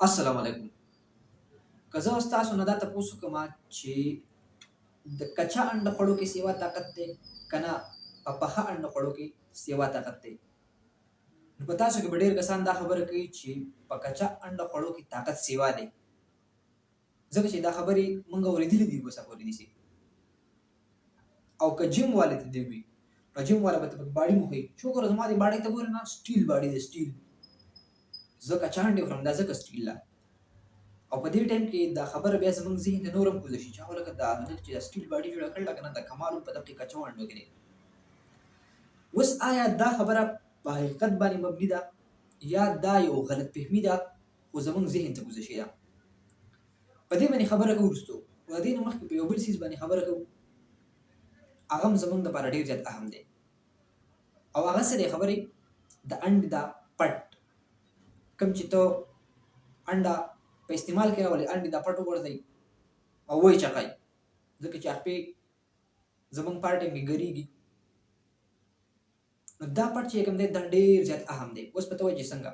السلام علیکم. که زه ستاسو نه دا تپوس وکړم چې د کچا انډه خوړو کې سیوا طاقت دی که نه په پخه انډه خوړو کې سیوا طاقت دی. نو په تاسو کې به ډېر کسان دا خبره کوي چې په کچا انډه خوړو کې طاقت سیوا دی، ځکه چې دا خبرې موږ اورېدلې دي اوسه پورې داسې. او که جیم والے ته دې وي نو جیم والا به ته پکې باډي موښي چې وګوره زما دې باډۍ ته ګورې نه سټیل باډي دی سټیل. زه کچا انډې خورم دا ځکه سټیل ده. او په دې ټایم کې دا خبره بیا زموږ ذهن ته نور هم کوزه شي چې هغه لکه دا هلک چې دا سټیل باډي جوړه کړله که نه د کمال هم په دغې کچو انډو کې دی. اوس آیا دا خبره په حقیقت باندې مبني ده یا دا یو غلط فهمي ده خو زموږ ذهن ته کوزه شوې ده. په دې باندې خبره کوو وروستو، خو د دې نه مخکې په یو بل څیز باندې خبره کوو، هغه هم زموږ دپاره ډېر زیات اهم دی. او هغه څه دی خبرې د انډې دا پټ کوم چې ته انډه په استعمال کې راولې انډې دا پټ وغورځوئ او ویې چقئ، ځکه چې خپې زموږ په هر ټایم کې ګرېږي. نو دا پټ چې کوم دی دا ډېر زیات اهم دی. اوس په ته وایې چې څنګه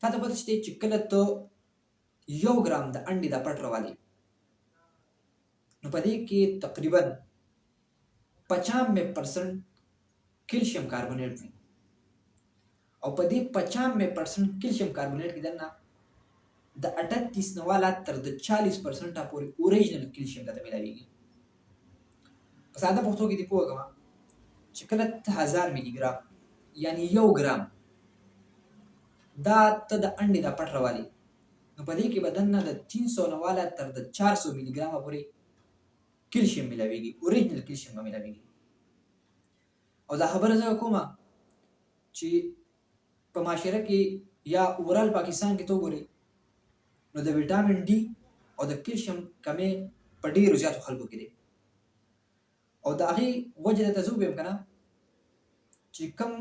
تا ته پته شته چې کله ته 1 ګرام د انډې دا پټ راوالې نو په دې کې تقریبا 95% کیلشیم کاربونیټ وي، او په دې 95% کیلشیم کاربونیټ کې دننه د 38 نه والا تر د 40% پورې اوریجنل کیلشیم درته میلاویږي. په ساده پښتو کې دې پوه کړه چې کله ته 1000 ملي ګرام یعنی 1 ګرام دا ته د انډې دا پټ راوالې نو په دې کې به دننه د 300 نه والا تر د 400 ملي ګرامه پورې کیلشیم میلاویږي، اوریجنل کیلشیم به میلاویږي. او دا خبره زه کومه چې په معاشره کې یا اورال پاکستان کې ته وګورې نو د ویټامین ډي او د کیلشیم کمې په ډېرو زیاتو خلکو کې دی. او د هغې وجه درته زه ووایم که نه چې کوم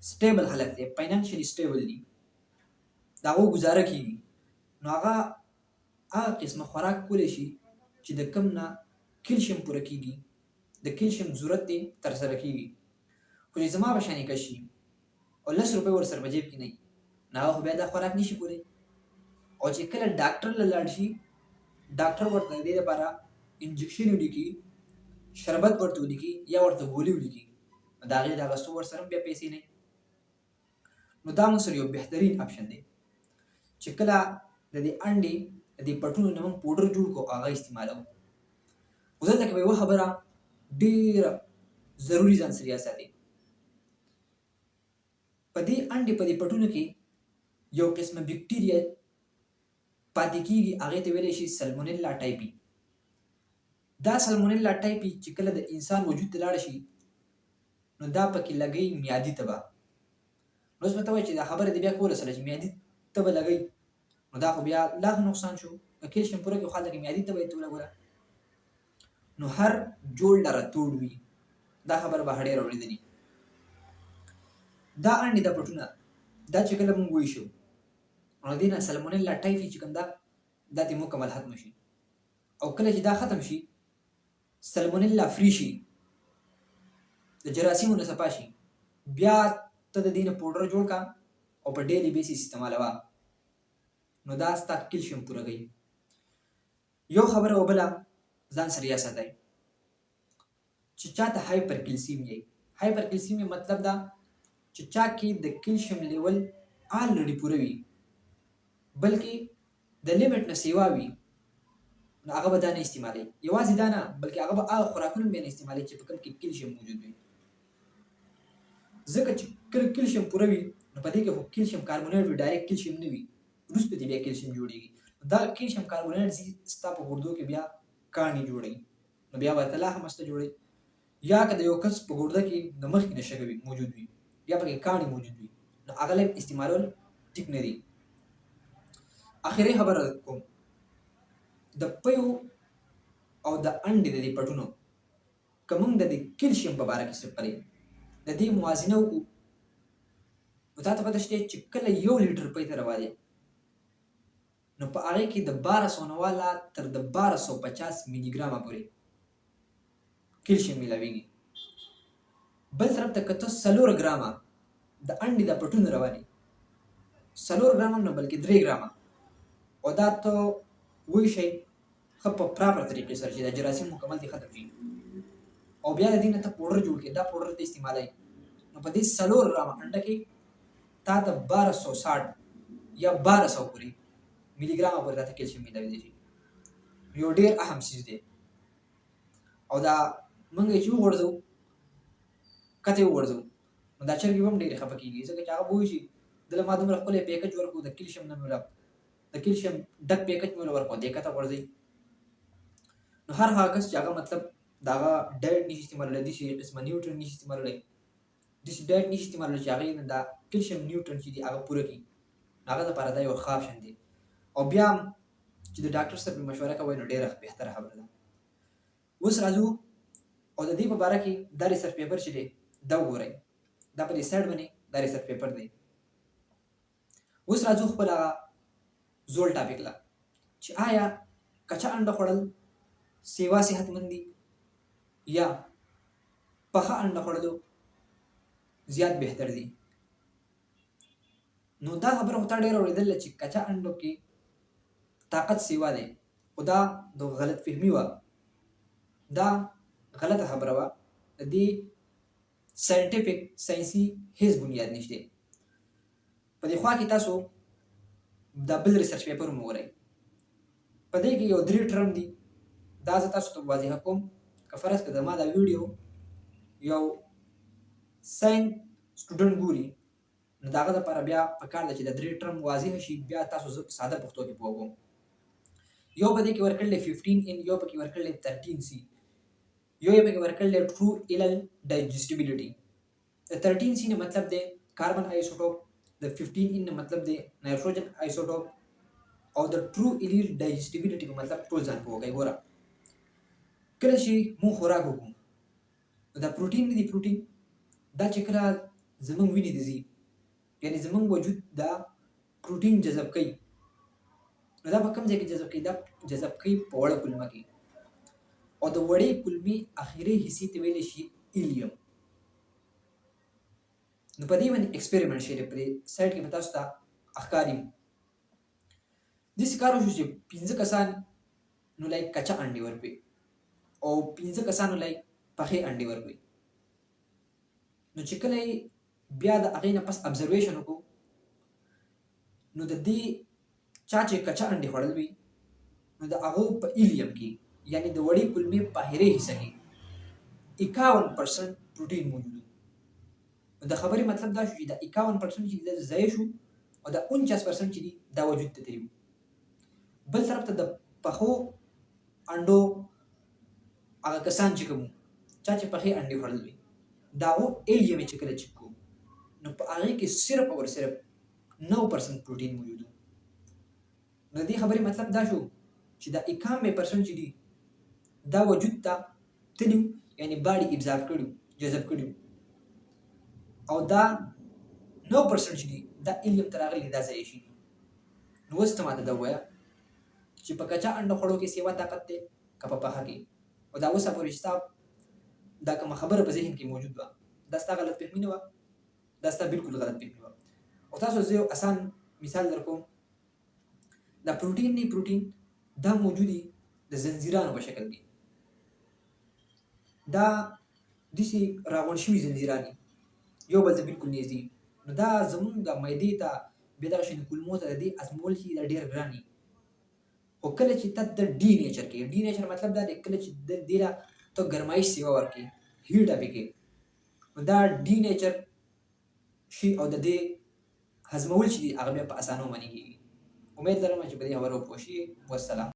سټیبل خلک دی فاینانشلی سټیبل دي د هغو ګزاره کېږي نو هغه قسمه خوراک کولی شي چې د کوم نه کیلشیم پوره کېږي، د کیلشیم ضرورت دی ترسره کېږي. خو چې زما به شانې کس شي او 10 روپۍ ورسره په جیب کې نه وي نو هغه خو بیا دا خوراک نشي کولی. او چې کله ډاکټر له لاړ شي ډاکټر ورته د دې لپاره انجکشن ولیکي، شربت ورته ولیکي یا ورته ګولۍ ولیکي نو د هغې د اخیستو ورسره هم بیا پیسې نه وي. نو دا موږ سره یو بهترین اپشن دی چې کله د دې انډې د دې پټونو نه موږ پوډر جوړ کړو هغه استعمالوو. خو دلته کې به یوه خبره ډېره ضروري ځان سره یاد په دې انډې په دې پټونو کې یو قسمه بکټیریا پاتې کېږي، هغې ته ویلی شي سلمونیلا ټایپي. دا سلمونیلا ټایپي چې کله د انسان وجود ته لاړه شي نو دا پکې لګوي میادې ته به. نو اوس به ته وایي چې دا خبره دې بیا کوله سره چې میادې ته به لګوي نو دا خو بیا لا نقصان شو. که کیلشیم پوره کړي خو هلته کې میادې ته به یې ته ولګوله نو هر جوړ لره توړ وي. دا خبره به ډېره اورېدلي. دا انډې دا پټونه دا چې کله موږ وویشو نو دې نه سلمونیلا ټایفي چې کوم دا ترې مکمل ختم شي. او کله چې دا ختم شي سلمونیلا فری شي د جراثیمو نه صفا شي بیا ته د دې نه پوډر جوړ کا او په ډیلی بیسس استعمالوه نو دا ستا کیلشیم پوره کوي. یو خبره او بله ځان سره یاد ساتئ چې چاته هایپر کلسیمیا هایپر کلسیمیا مطلب دا چې چا کې د کیلشیم لیول آلریډي پوره وي بلکې د لیمټ نه سیوا وي نو هغه به دا نه استعمالوي. یوازې دا نه بلکې هغه به هغه خوراکونه بیا نه استعمالوي چې په کوم کې کیلشیم موجود وي. ځکه چې کله کیلشیم پوره وي نو په دې کې خو کیلشیم کاربونیټ وي، ډایرکټ کیلشیم نه وي، وروسته دې بیا کیلشیم جوړېږي. دا کیلشیم کاربونیټ ځي ستا په ګردو کې بیا کاڼي جوړوي نو بیا به ته لا هم مسته جوړوي. یا که د یو کس په ګرده کې د مخکې نه شګه موجود وي یا پکې کاڼي موجود وي نو هغه له استعمالول ټیک نه دي. اخري خبره کوم د پیو او د انډې د دې پټونو که موږ د دې کیلشیم په باره کې صرف پرې د دې موازنه وکړو نو تا ته پته شته چې کله 1 لیټر پی ته راوالې نو په هغې کې د 1200 نه والا تر د 1250 ملي ګرامه پورې کیلشیم میلاویږي. بل طرف ته که ته 4 ګرامه د انډې دا پټون راوالې 4 ګرامه نه بلکې 3 ګرامه، او دا ته وویشئ ښه په پراپر طریقې سره چې دا جراثیم مکمل دې ختم شي، او بیا د دې نه ته پوډر جوړ کړې، دا پوډر ته استعمالوي. نو په دې 4 ګرامه انډه کې تا ته 1260 یا 1200 پورې ملي ګرامه پورې تا ته کیلشیم میلاویدلی شي. یو ډېر اهم څیز دی. او دا موږ چې وغورځوو کته یې وغورځوو نو دا چرګې به هم ډېرې خفه کېږي، ځکه چې هغه به وایي چې دله ما دومره ښکلی پیکج ورکړو، د کیلشیم نه مې د کیلشیم ډک پیکج مې ورکړو، دې کته غورځوي. نو هر هغه کس چې هغه مطلب د هغه ډایټ نشي استعمالولی، داسې قسمه نیوټرن نشي استعمالولی، داسې ډایټ نشي استعمالولی چې هغې نه دا کیلشیم نیوټرن چې دي هغه پوره کړي، هغه دپاره دا یو ښه آپشن دی. او بیا هم چې د ډاکټر سره پرې مشوره کوئ نو ډېره بهتره خبره ده. اوس راځو او د دې په باره کې دا ریسرچ پیپر چې دی دا وګورئ، دا په دې سایډ باندې دا ریسرچ پیپر دی. اوس راځو خپل هغه زوړ ټاپک له چې آیا کچه انډه خوړل سیوا صحتمند دي یا پخه انډه خوړلو زیات بهتر دي. نو دا خبره خو تا ډېره اورېدله چې کچه انډو کې طاقت سیوا دی، خو دا د غلط فهمي وه، دا غلطه خبره وه، د دې ساینټیفیک ساینسي هیڅ بنیاد نشته. په دې خوا کې تاسو دا بل ریسرچ پیپر هم وګورئ، په دې کې یو 3 ټرم دي. دا زه تاسو ته واضحه کوم، که فرض که زما دا ویډیو یو ساینس سټوډنټ ګوري نو د هغه دپاره بیا پکار ده چې د 3 ټرم واضح شي. بیا تاسو زه په ساده پښتو کې پوه کوم. یو په دې کې ورکړلی 15N، یو پکې ورکړلی 13C، یو یې پکې ورکړلی ټرو ایلل ډایجسټیبیلیټي. د 13C نه مطلب دی کاربن آیسوټوپ، د 15N نه مطلب دی نایټروجن آیسوټوپ، او د ټرو ایلیل ډایجسټیبیلیټي په مطلب ټول ځان پوه کوئ. ګوره کله چې مونږ خوراک وکړو نو دا پروټین نه دی، پروټین دا چې کله زمونږ وینې ته ځي یعنې زمونږ وجود دا پروټین جذب کوي، نو دا په کوم ځای کې جذب کوي؟ دا جذب کوي په وړه کولمه کې، او د وړې کولمې اخري حصې ته ویلی شي ایلیم. نو په دې باندې ایکسپریمنټ شوی دی، په دې سایډ کې به تاسو ته ښکاري. داسې کار وشو چې 5 کسان نو لایک کچه انډې ورکوي او 5 کسانو لایک پخې انډې ورکوي. نو چې کله یې بیا د هغې نه پس ابزرویشن وکړو نو د دې چا چې کچه انډې خوړل وي نو د هغو په ایلیم کې یعنې د وړې کولمې په اخري حصه کې 51% پروټین موجود و. نو د خبرې مطلب دا شو چې دا 51% چې دا ضایع شو او دا 49% چې دي دا وجود ته تلي. بل طرف ته د پخو انډو هغه کسان چې کوم چا چې پخې انډې خوړل وي د هغو ایلیم یې چې کله چک کړو نو په هغې کې صرف او صرف 9% پروټین موجود و. نو د دې خبرې مطلب دا شو چې دا 91% چې دي دا وجود ته تلي یعنې باډي ابزارب کړي جذب کړي، او دا 9% چې دي دا ایلیم ته راغلي دا ضایع شي. نو اوس ته ماته دا ووایه چې په کچه انډه خوړو کې سیوا طاقت دی که په پخه کې؟ او دا اوسه پورې چې ستا دا کومه خبره په ذهن کې موجود وه دا ستا غلط فهمي نه وه، دا ستا بلکل غلط فهمي وه. او تاسو زه یو اسان مثال در کوم. دا پروټین نه پروټین دا موجودي د زنځیرانو په شکل کې، دا داسې راغونډ شوي زنځیران یو بل ته بلکل نږدې. نو دا زمونږ د معدې ته بیا دغه شي د کولمو ته د دې ازمول چې دا ډېر ګران وي. خو کله چې ته د ډي نیچر کې، ډي نیچر مطلب دا دی کله چې د دې له ته ګرمایش سیوا ورکړې هیټ اپ یې کړې نو دا ډي نیچر شي او د دې هضمول چې دي هغه بیا په اسانه ومنې کېږي. امید لرم چې په دې خبرو پوه شئ. والسلام.